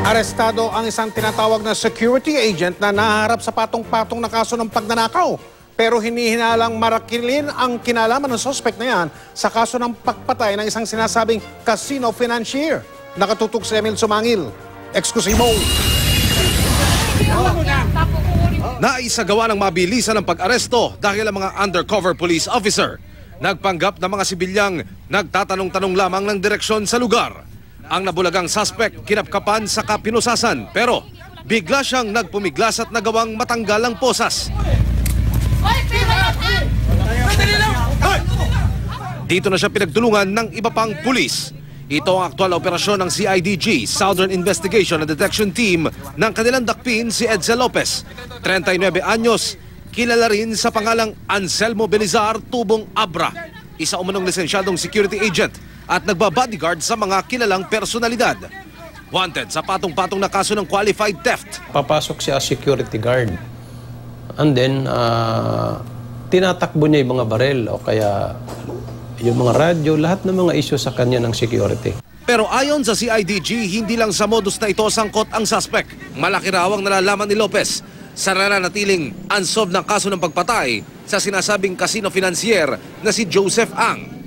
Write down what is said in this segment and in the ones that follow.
Arestado ang isang tinatawag na security agent na naharap sa patong-patong na kaso ng pagnanakaw. Pero hinihinalang marakilin ang kinalaman ng suspect na yan sa kaso ng pagpatay ng isang sinasabing casino financier. Nakatutok si Emil Sumangil. Eksklusibo. Naisagawa ng mabilisan ng pag-aresto dahil ang mga undercover police officer nagpanggap na mga sibilyang nagtatanong-tanong lamang ng direksyon sa lugar. Ang nabulagang suspect kinapkapan sa kapinusasan pero bigla siyang nagpumiglas at nagawang matanggal ang posas. Dito na siya pinagtulungan ng iba pang pulis. Ito ang aktual na operasyon ng CIDG, Southern Investigation and Detection Team ng kanilang dakpin si Edsel Lopez. 39 anyos, kilala rin sa pangalang Anselmo Belizar Tubong Abra. Isa umunong lisensyadong security agent at nagbabodyguard sa mga kilalang personalidad. Wanted sa patong-patong na kaso ng qualified theft. Papasok siya as security guard. And then, tinatakbo niya yung mga barel o kaya yung mga radyo, lahat ng mga issue sa kanya ng security. Pero ayon sa CIDG, hindi lang sa modus na ito sangkot ang suspect. Malaki raw ang nalalaman ni Lopez sa nananatiling unsolved ng kaso ng pagpatay sa sinasabing casino financier na si Joseph Ang.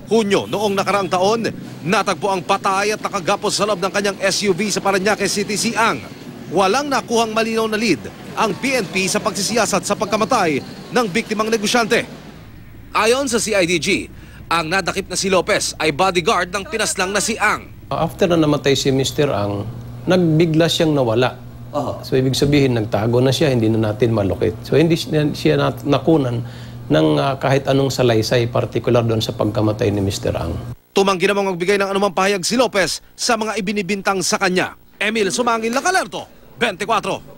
Hunyo noong nakaraang taon, natagpo ang patay at nakagapos sa loob ng kanyang SUV sa Parañaque City si Ang. Walang nakuhang malinaw na lead ang PNP sa pagsisiyasat sa pagkamatay ng biktimang negosyante. Ayon sa CIDG, ang nadakip na si Lopez ay bodyguard ng pinaslang na si Ang. After na namatay si Mr. Ang, nagbigla siyang nawala. So ibig sabihin, nagtago na siya, hindi na natin malocate. So hindi siya nakunan ng kahit anong salaysay, particular doon sa pagkamatay ni Mr. Ang. Tumanggi namang magbigay ng anumang pahayag si Lopez sa mga ibinibintang sa kanya. Emil Sumangil, Nakalerto, 24.